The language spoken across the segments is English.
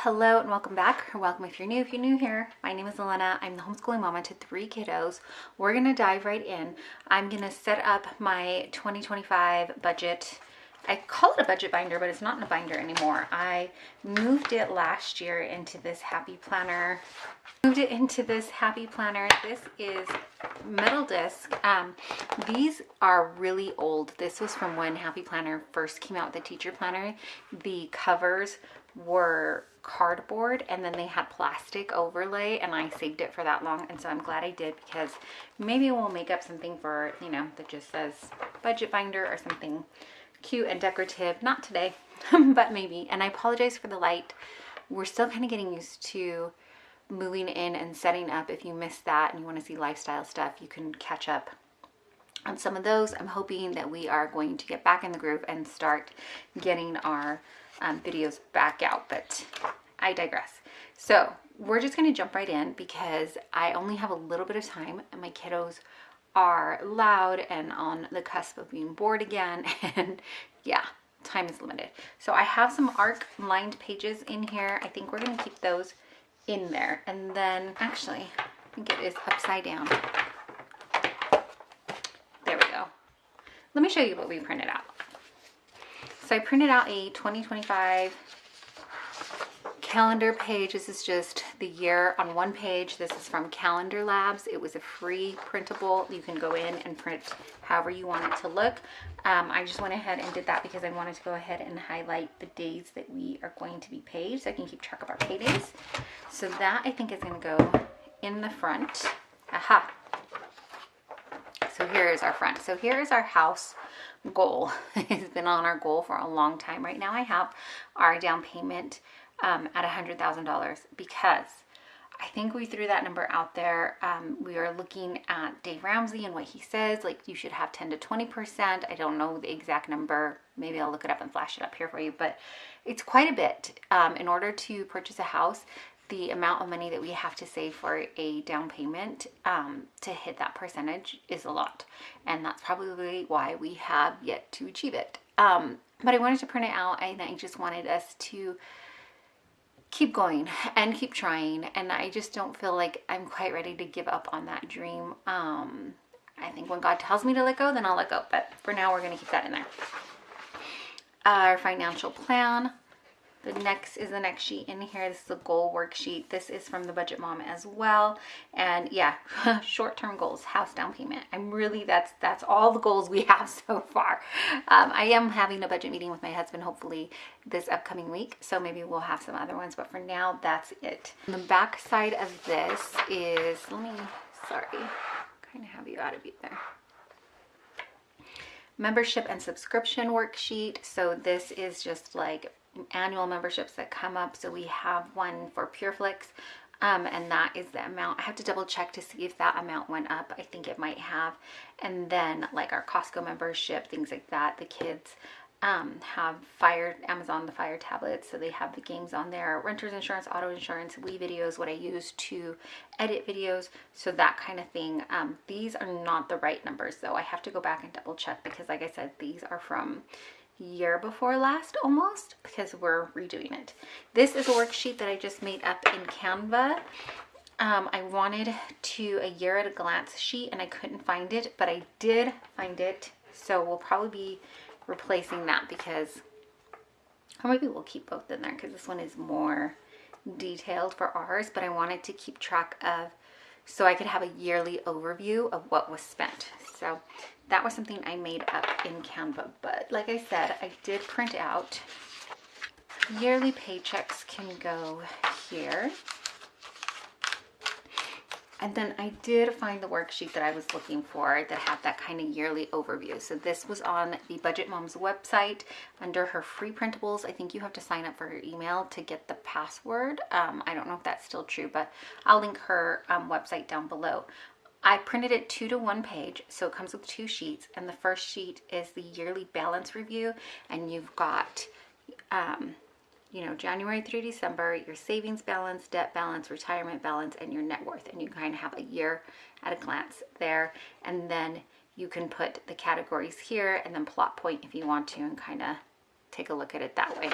hello and welcome back, or welcome if you're new here. My name is Elena. I'm the homeschooling mama to 3 kiddos. We're gonna dive right in. I'm gonna set up my 2025 budget. I call it a budget binder, but it's not in a binder anymore. I moved it last year into this happy planner. This is metal disc. These are really old. This was from when Happy Planner first came out with the teacher planner. The covers were cardboard and then they had plastic overlay, and I saved it for that long, and so I'm glad I did, because maybe we'll make up something for, you know, that just says budget binder or something cute and decorative. Not today, but maybe. And I apologize for the light. We're still kind of getting used to moving in and setting up. If you missed that and you want to see lifestyle stuff, you can catch up on some of those. I'm hoping that we are going to get back in the groove and start getting our videos back out, but I digress. So we're just going to jump right in because I only have a little bit of time and my kiddos are loud and on the cusp of being bored again, and yeah, time is limited. So I have some arc lined pages in here. I think we're going to keep those in there, and then actually I think it is upside down. There we go. Let me show you what we printed out. So I printed out a 2025 calendar page. This is just the year on one page. This is from Calendar Labs. It was a free printable. You can go in and print however you want it to look. I just went ahead and did that because I wanted to go ahead and highlight the days that we are going to be paid, so I can keep track of our paydays. So that I think is going to go in the front. Aha. So here is our front. So here is our house goal. It's been on our goal for a long time. Right now I have our down payment at $100,000 because I think we threw that number out there. We are looking at Dave Ramsey and what he says, like you should have 10 to 20%. I don't know the exact number. Maybe I'll look it up and flash it up here for you, but it's quite a bit. In order to purchase a house, the amount of money that we have to save for a down payment to hit that percentage is a lot. And that's probably why we have yet to achieve it. But I wanted to print it out, and I just wanted us to keep going and keep trying. And I just don't feel like I'm quite ready to give up on that dream. I think when God tells me to let go, then I'll let go. But for now, we're going to keep that in there. Our financial plan. The next sheet in here. This is a goal worksheet. This is from the Budget Mom as well. And yeah, short-term goals, house down payment. I'm really, that's all the goals we have so far. I am having a budget meeting with my husband, hopefully this upcoming week. So maybe we'll have some other ones, but for now, that's it. On the back side of this is, kind of have you out of view there. Membership and subscription worksheet. So this is just like annual memberships that come up. So we have one for PureFlix, and that is the amount. I have to double check to see if that amount went up. I think it might have. And then like our Costco membership, things like that. The kids have Amazon, the Fire tablets, so they have the games on there. Renter's insurance, auto insurance, videos, what I use to edit videos, so that kind of thing. These are not the right numbers though. I have to go back and double check because like I said, these are from year before last almost, because we're redoing it. This is a worksheet that I just made up in Canva. I wanted a year at a glance sheet and I couldn't find it, but I did find it. So we'll probably be replacing that because, or maybe we'll keep both in there because this one is more detailed for ours, but I wanted to keep track of, so I could have a yearly overview of what was spent. So that was something I made up in Canva. But like I said, I did print out. Yearly paychecks can go here. And then I did find the worksheet that I was looking for that had that kind of yearly overview. So this was on the Budget Mom's website under her free printables. I think you have to sign up for her email to get the password. I don't know if that's still true, but I'll link her website down below. I printed it 2 to 1 page, so it comes with 2 sheets, and the first sheet is the yearly balance review, and you've got you know, January through December, your savings balance, debt balance, retirement balance, and your net worth. And you kind of have a year at a glance there. And then you can put the categories here and then plot point if you want to, and kind of take a look at it that way.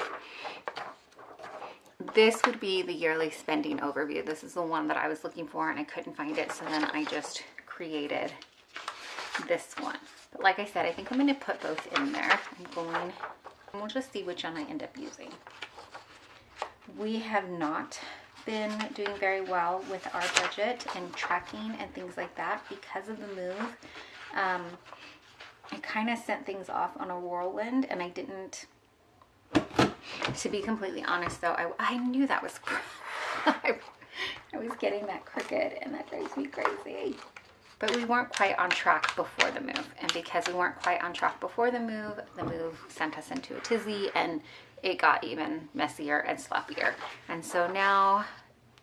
this would be the yearly spending overview. This is the one that I was looking for and I couldn't find it, so then I just created this one. But like I said, I think I'm going to put both in there. And we'll just see which one I end up using. We have not been doing very well with our budget and tracking and things like that because of the move. I kind of sent things off on a whirlwind, and I didn't. To be completely honest, though, I knew that was I was getting that crooked, and that drives me crazy. But we weren't quite on track before the move, and because we weren't quite on track before the move sent us into a tizzy, and it got even messier and sloppier. And so now,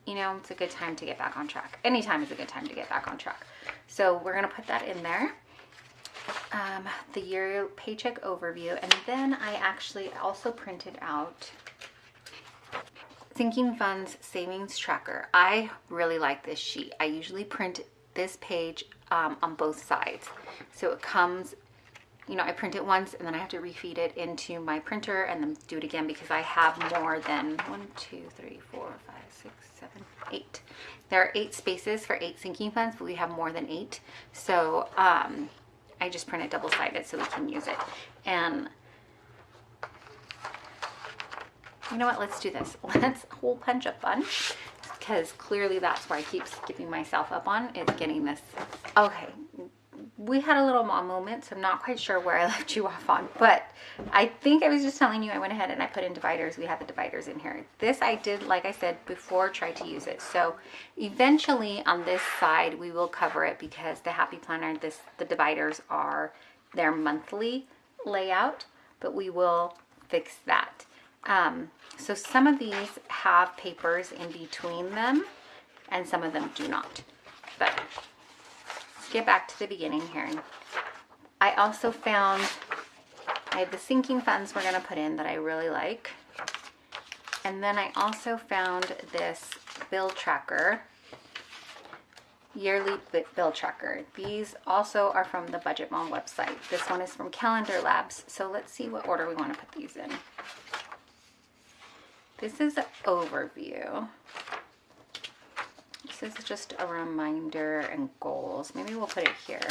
you know, it's a good time to get back on track. Anytime is a good time to get back on track. So we're gonna put that in there. The year paycheck overview, and then I actually also printed out sinking funds savings tracker. I really like this sheet. I usually print this page on both sides, so it comes, you know, I print it once and then I have to refeed it into my printer and then do it again because I have more than 1, 2, 3, 4, 5, 6, 7, 8. There are 8 spaces for 8 sinking funds, but we have more than 8, so I just print it double-sided so we can use it. And you know what, let's do this. Let's hole punch a bunch, because clearly that's where I keep skipping myself up on, is getting this. Okay, we had a little mom moment, so I'm not quite sure where I left you off on, but I think I was just telling you I went ahead and I put in dividers. We have the dividers in here. This I did, like I said before, try to use it. So eventually on this side we will cover it, because the Happy Planner, the dividers are their monthly layout, but we will fix that. So some of these have papers in between them and some of them do not. But let's get back to the beginning here. I also found, I have the sinking funds we're going to put in that I really like. And then I also found this bill tracker, yearly bill tracker. These also are from the Budget Mom website. This one is from Calendar Labs. So let's see what order we want to put these in. This is an overview. This is just a reminder and goals. Maybe we'll put it here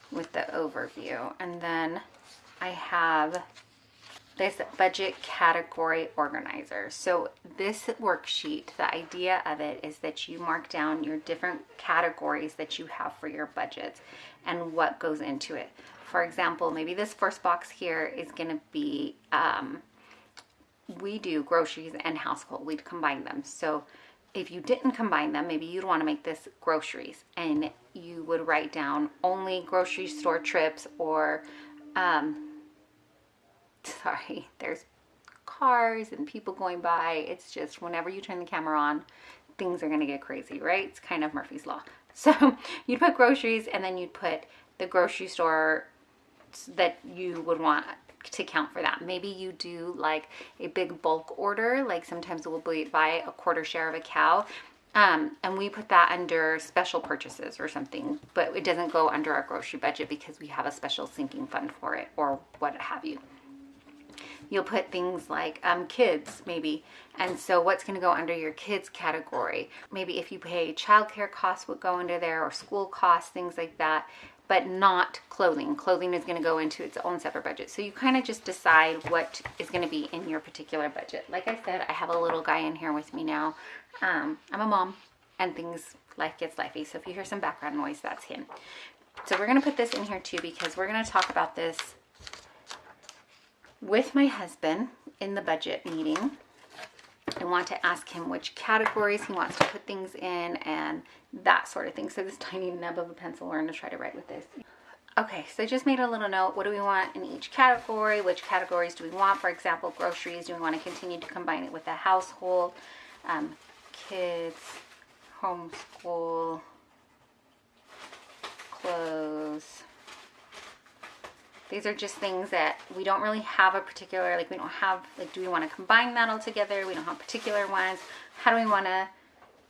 with the overview. And then I have this budget category organizer. So this worksheet, the idea of it is that you mark down your different categories that you have for your budget and what goes into it. For example, maybe this first box here is going to be, we do groceries and household. We'd combine them. So if you didn't combine them, maybe you'd want to make this groceries, and you would write down only grocery store trips, or sorry, there's cars and people going by. It's just whenever you turn the camera on, things are going to get crazy, right? It's kind of Murphy's Law. So you'd put groceries, and then you'd put the grocery store that you would want to count for that. Maybe you do like a big bulk order, like sometimes we'll buy a quarter share of a cow, and we put that under special purchases or something, but it doesn't go under our grocery budget because we have a special sinking fund for it, or what have you. You'll put things like kids maybe, and so what's going to go under your kids category? Maybe if you pay childcare costs would go under there, or school costs, things like that, but not clothing. Clothing is going to go into its own separate budget. So you kind of just decide what is going to be in your particular budget. Like I said, I have a little guy in here with me now. I'm a mom, and life gets lifey. So if you hear some background noise, that's him. So we're going to put this in here too, because we're going to talk about this with my husband in the budget meeting. I want to ask him which categories he wants to put things in and that sort of thing. So this tiny nub of a pencil, we're going to try to write with this. Okay, so I just made a little note. What do we want in each category? Which categories do we want? For example, groceries. Do we want to continue to combine it with the household? Kids, homeschool, clothes. These are just things that we don't really have a particular, like we don't have, like do we want to combine that all together? We don't have particular ones. How do we want to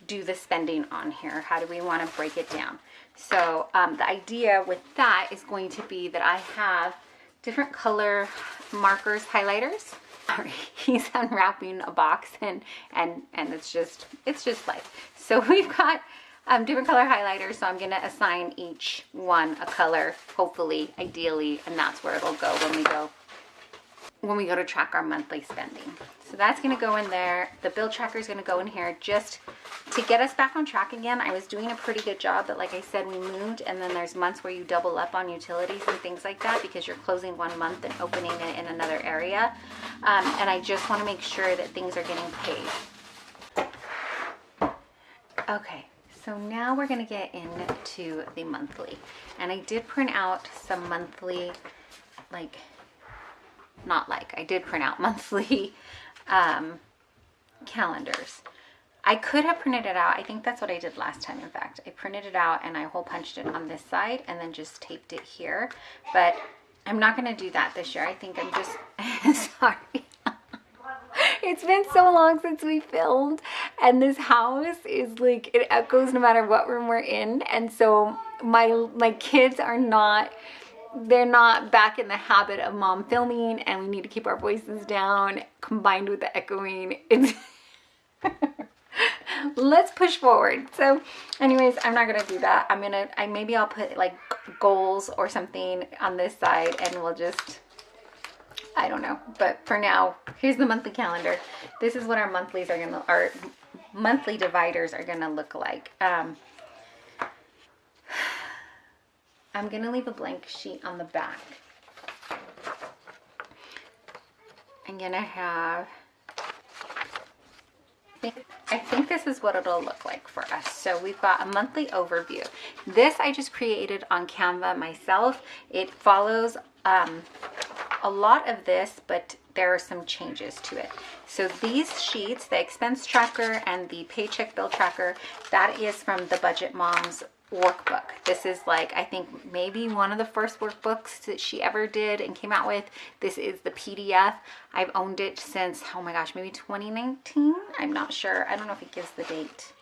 do the spending on here? How do we want to break it down? So the idea with that is going to be that I have different color markers, highlighters, He's unwrapping a box and it's just life. So we've got different color highlighters, so I'm gonna assign each one a color, hopefully, ideally, and that's where it'll go when we go to track our monthly spending. So that's gonna go in there. The bill tracker is gonna go in here just to get us back on track again. I was doing a pretty good job, but like I said, we moved, and then there's months where you double up on utilities and things like that because you're closing one month and opening it in another area. And I just wanna make sure that things are getting paid. Okay, so now we're gonna get into the monthly. And I did print out some monthly, I did print out monthly calendars. I could have printed it out. I think that's what I did last time. In fact, I printed it out and I hole punched it on this side and then just taped it here. But I'm not going to do that this year. I think I'm just, sorry. It's been so long since we filmed, and this house is like, it echoes no matter what room we're in. And so my kids are not, they're not back in the habit of mom filming, and we need to keep our voices down combined with the echoing. It's let's push forward. So anyways, I'm not gonna do that. Maybe I'll put like goals or something on this side, and we'll just, I don't know. But for now, here's the monthly calendar. This is what our monthlies are gonna, our monthly dividers are gonna look like. I'm gonna leave a blank sheet on the back. I'm gonna have, I think this is what it'll look like for us. So we've got a monthly overview. This I just created on Canva myself. It follows a lot of this, but there are some changes to it. So these sheets, the expense tracker and the paycheck bill tracker, that is from the Budget Moms workbook. This is like, I think maybe one of the first workbooks that she ever did and came out with. This is the PDF. I've owned it since, oh my gosh, maybe 2019. I'm not sure. I don't know if it gives the date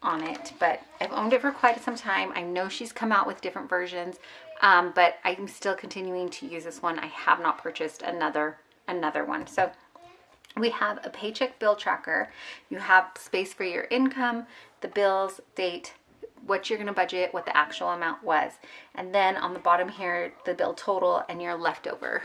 on it, but I've owned it for quite some time. I know she's come out with different versions, but I'm still continuing to use this one. I have not purchased another one. So we have a paycheck bill tracker. You have space for your income, the bills, date, what you're going to budget, what the actual amount was. And then on the bottom here, the bill total and your leftover.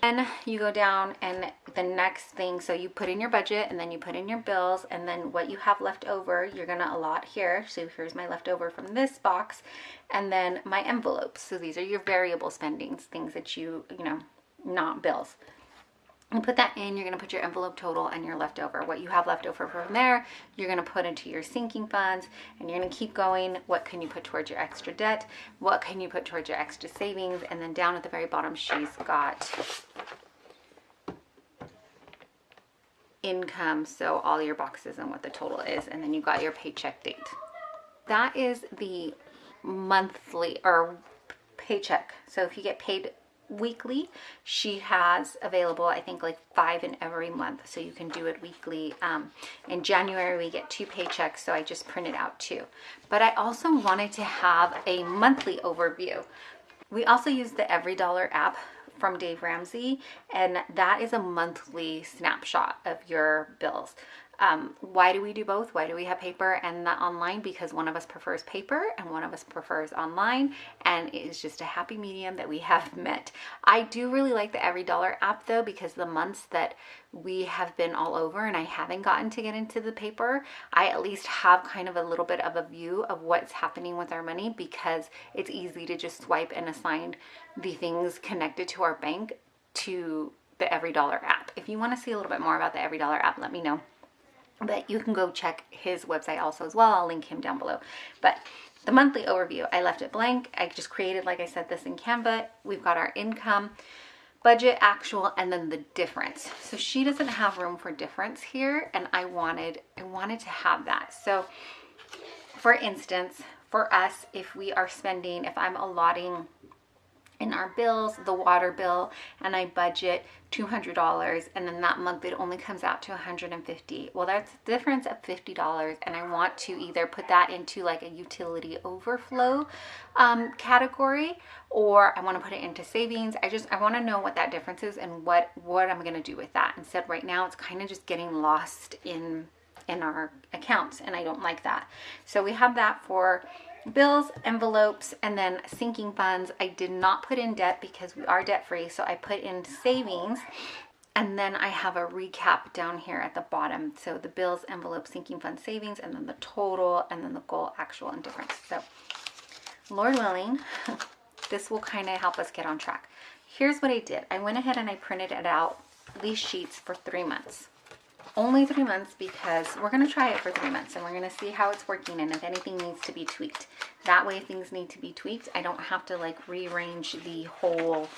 Then you go down and the next thing, so you put in your budget and then you put in your bills, and then what you have left over, you're going to allot here. So here's my leftover from this box, and then my envelopes. So these are your variable spendings, things that you know, not bills. You put that in, you're going to put your envelope total and your leftover. What you have left over from there, you're going to put into your sinking funds, and you're going to keep going. What can you put towards your extra debt? What can you put towards your extra savings? And then down at the very bottom, she's got income, so all your boxes and what the total is, and then you got your paycheck date. That is the monthly or paycheck. So if you get paid weekly, she has available, I think, like 5 in every month, so you can do it weekly. In January we get 2 paychecks, so I just printed out 2. But I also wanted to have a monthly overview. We also use the Every Dollar app from Dave Ramsey, and that is a monthly snapshot of your bills. Why do we do both? Why do we have paper and not online? Because one of us prefers paper and one of us prefers online, and it is just a happy medium that we have met. I do really like the Every Dollar app though, because the months that we have been all over and I haven't gotten to get into the paper, I at least have kind of a little bit of a view of what's happening with our money, because it's easy to just swipe and assign the things connected to our bank to the Every Dollar app. If you want to see a little bit more about the Every Dollar app, let me know. But you can go check his website also as well. I'll link him down below. But the monthly overview, I left it blank. I just created, like I said, this in Canva. We've got our income, budget, actual, and then the difference. So she doesn't have room for difference here, and I wanted to have that. So for instance, for us, if we are spending, if I'm allotting in our bills, the water bill, and I budget $200, and then that month it only comes out to $150. Well, that's a difference of $50, and I want to either put that into like a utility overflow category, or I want to put it into savings. I want to know what that difference is and what I'm going to do with that. Instead, right now it's kind of just getting lost in our accounts, and I don't like that. So we have that for bills, envelopes, and then sinking funds. I did not put in debt because we are debt free, so I put in savings, and then I have a recap down here at the bottom. So the bills, envelope, sinking fund, savings, and then the total, and then the goal, actual, and difference. So Lord willing, this will kind of help us get on track. Here's what I did. I went ahead and I printed it out, these sheets, for 3 months. Only 3 months, because we're going to try it for 3 months and we're going to see how it's working and if anything needs to be tweaked. That way, if things need to be tweaked, I don't have to like rearrange the whole,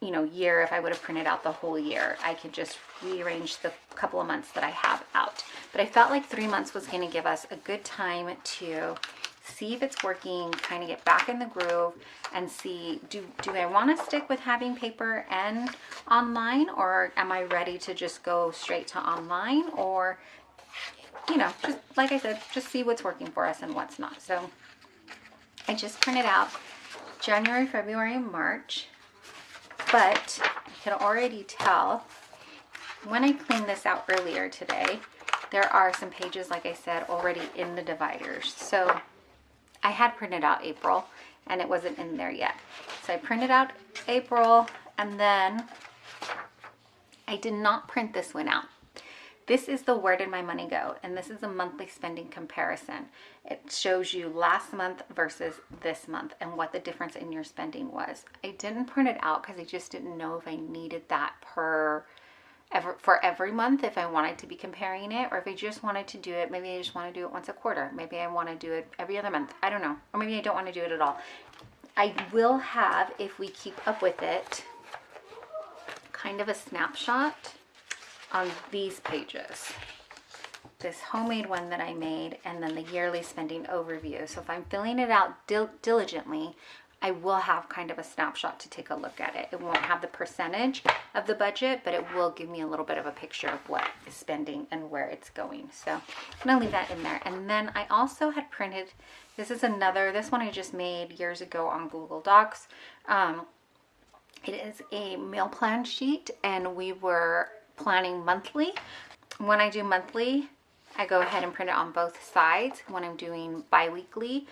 you know, year. If I would have printed out the whole year, I could just rearrange the couple of months that I have out. But I felt like 3 months was going to give us a good time to see if it's working, kind of get back in the groove and see, do I want to stick with having paper and online, or am I ready to just go straight to online? Or, you know, just like I said, just see what's working for us and what's not. So I just printed out January, February, and March, but I can already tell when I cleaned this out earlier today, there are some pages, like I said, already in the dividers. So I had printed out April and it wasn't in there yet. So I printed out April, and then I did not print this one out. This is the Where Did My Money Go? And this is a monthly spending comparison. It shows you last month versus this month and what the difference in your spending was. I didn't print it out because I just didn't know if I needed that for every month, if I wanted to be comparing it, or if I just wanted to do it, maybe I just want to do it once a quarter. Maybe I want to do it every other month. I don't know. Or maybe I don't want to do it at all. I will have, if we keep up with it, kind of a snapshot on these pages. This homemade one that I made, and then the yearly spending overview. So if I'm filling it out diligently, I will have kind of a snapshot to take a look at it. It won't have the percentage of the budget, but it will give me a little bit of a picture of what is spending and where it's going. So I'm gonna leave that in there. And then I also had printed, this one I just made years ago on Google Docs. It is a meal plan sheet, and we were planning monthly. When I do monthly, I go ahead and print it on both sides. When I'm doing bi-weekly,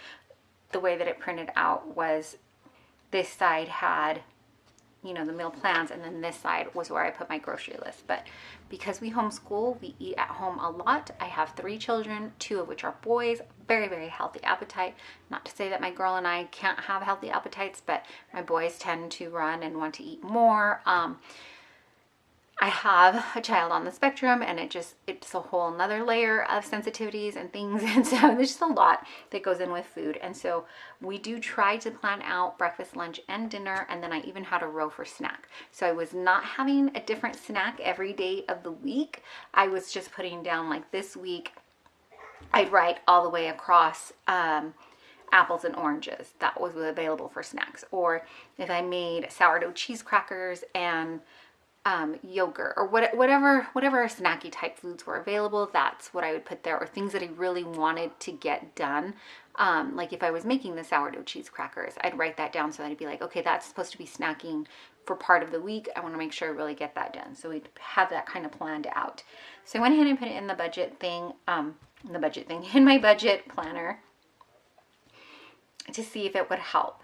the way that it printed out was this side had, you know, the meal plans, and then this side was where I put my grocery list. But because we homeschool, we eat at home a lot. I have 3 children, 2 of which are boys, very, very healthy appetite. Not to say that my girl and I can't have healthy appetites, but my boys tend to run and want to eat more. I have a child on the spectrum, and it's a whole nother layer of sensitivities and things. And so there's just a lot that goes in with food. And so we do try to plan out breakfast, lunch, and dinner. And then I even had a row for snack. So I was not having a different snack every day of the week. I was just putting down, like, this week, I'd write all the way across, apples and oranges. That was available for snacks. Or if I made sourdough cheese crackers and yogurt, or whatever snacky type foods were available, that's what I would put there. Or things that I really wanted to get done. Like if I was making the sourdough cheese crackers, I'd write that down, so that I'd be like, okay, that's supposed to be snacking for part of the week. I want to make sure I really get that done. So we'd have that kind of planned out. So I went ahead and put it in the budget thing, in my budget planner, to see if it would help.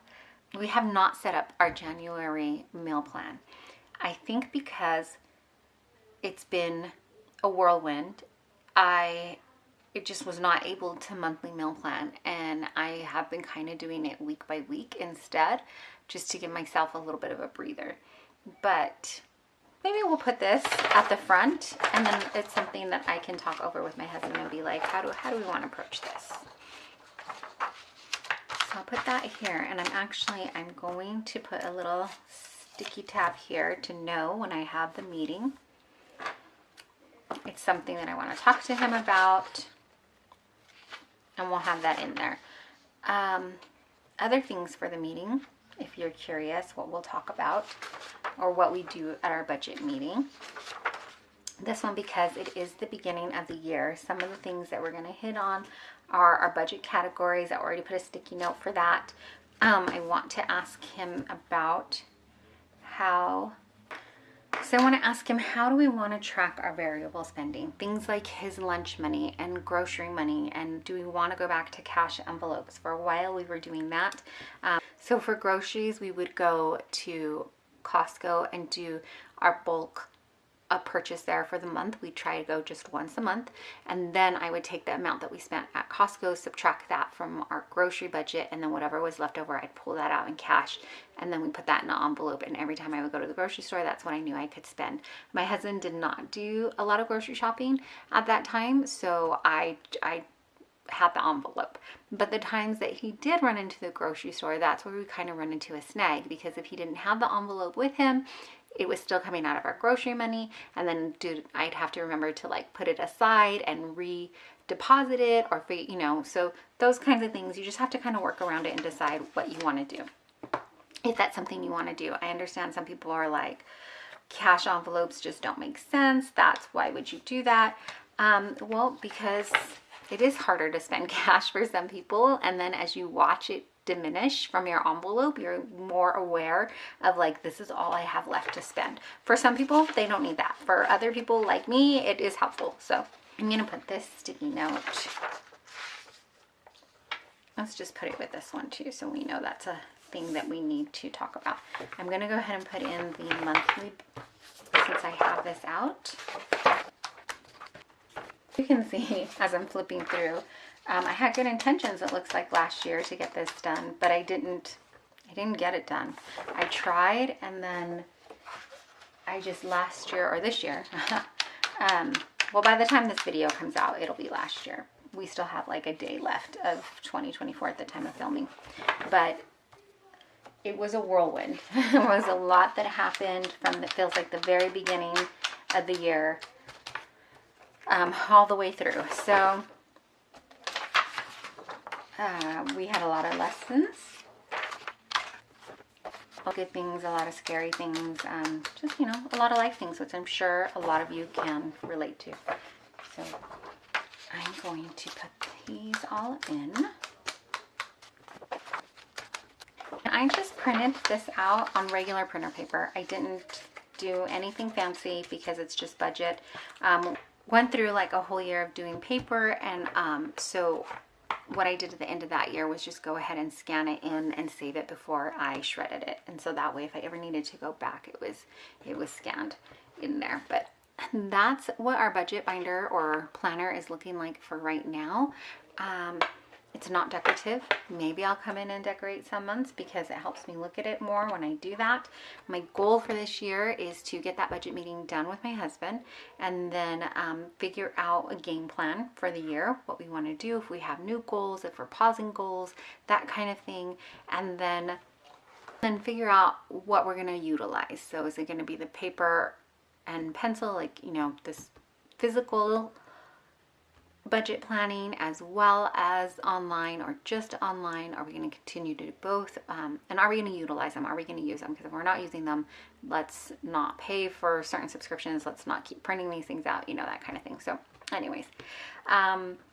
We have not set up our January meal plan. I think because it's been a whirlwind, it just was not able to monthly meal plan, and I have been kind of doing it week by week instead, just to give myself a little bit of a breather. But maybe we'll put this at the front, and then it's something that I can talk over with my husband and be like, how do we want to approach this? So I'll put that here, and I'm going to put a little sticky tab here to know when I have the meeting. It's something that I want to talk to him about, and we'll have that in there. Other things for the meeting if you're curious what we'll talk about or what we do at our budget meeting. This one, because it is the beginning of the year, some of the things that we're going to hit on are our budget categories. I already put a sticky note for that. I want to ask him about how do we want to track our variable spending? Things like his lunch money and grocery money, and do we want to go back to cash envelopes? For a while we were doing that. So for groceries, we would go to Costco and do our bulk purchase there for the month. We try to go just once a month, and then I would take the amount that we spent at Costco, subtract that from our grocery budget, and then whatever was left over, I'd pull that out in cash, and then we put that in an envelope. And every time I would go to the grocery store, that's what I knew I could spend. My husband did not do a lot of grocery shopping at that time, so I had the envelope. But the times that he did run into the grocery store, that's where we kind of run into a snag, because if he didn't have the envelope with him, it was still coming out of our grocery money, and then I'd have to remember to like put it aside and re-deposit it, or so those kinds of things, you just have to kind of work around it and decide what you want to do, if that's something you want to do. I understand some people are like, cash envelopes just don't make sense. Why would you do that? Well, because it is harder to spend cash for some people, and then as you watch it diminish from your envelope, you're more aware of like, this is all I have left to spend. For some people, they don't need that. For other people like me, it is helpful. So I'm going to put this sticky note. Let's just put it with this one too, so we know that's a thing that we need to talk about. I'm going to go ahead and put in the monthly, since I have this out. You can see as I'm flipping through, I had good intentions, it looks like, last year to get this done, but I didn't get it done. I tried, and then I just last year, or this year, well, by the time this video comes out, it'll be last year. We still have like a day left of 2024 at the time of filming, but it was a whirlwind. There was a lot that happened from, it feels like, the very beginning of the year all the way through. So we had a lot of lessons, good things, a lot of scary things, just, a lot of life things, which I'm sure a lot of you can relate to. So I'm going to put these all in. And I just printed this out on regular printer paper. I didn't do anything fancy because it's just budget. Went through like a whole year of doing paper, and so what I did at the end of that year was just go ahead and scan it in and save it before I shredded it. And so that way, if I ever needed to go back, it was scanned in there. But that's what our budget binder or planner is looking like for right now. It's not decorative. Maybe I'll come in and decorate some months because it helps me look at it more when I do that. My goal for this year is to get that budget meeting done with my husband, and then figure out a game plan for the year, what we want to do, if we have new goals, if we're pausing goals, that kind of thing, and then figure out what we're going to utilize. So is it going to be the paper and pencil, like, this physical budget planning, as well as online, or just online? Are we going to continue to do both? And are we going to utilize them? Are we going to use them? Because if we're not using them, let's not pay for certain subscriptions. Let's not keep printing these things out, that kind of thing. So anyways,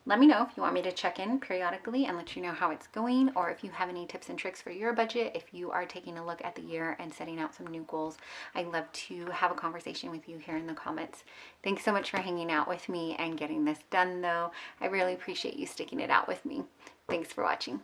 let me know if you want me to check in periodically and let you know how it's going, or if you have any tips and tricks for your budget, if you are taking a look at the year and setting out some new goals. I'd love to have a conversation with you here in the comments. Thanks so much for hanging out with me and getting this done, though. I really appreciate you sticking it out with me. Thanks for watching.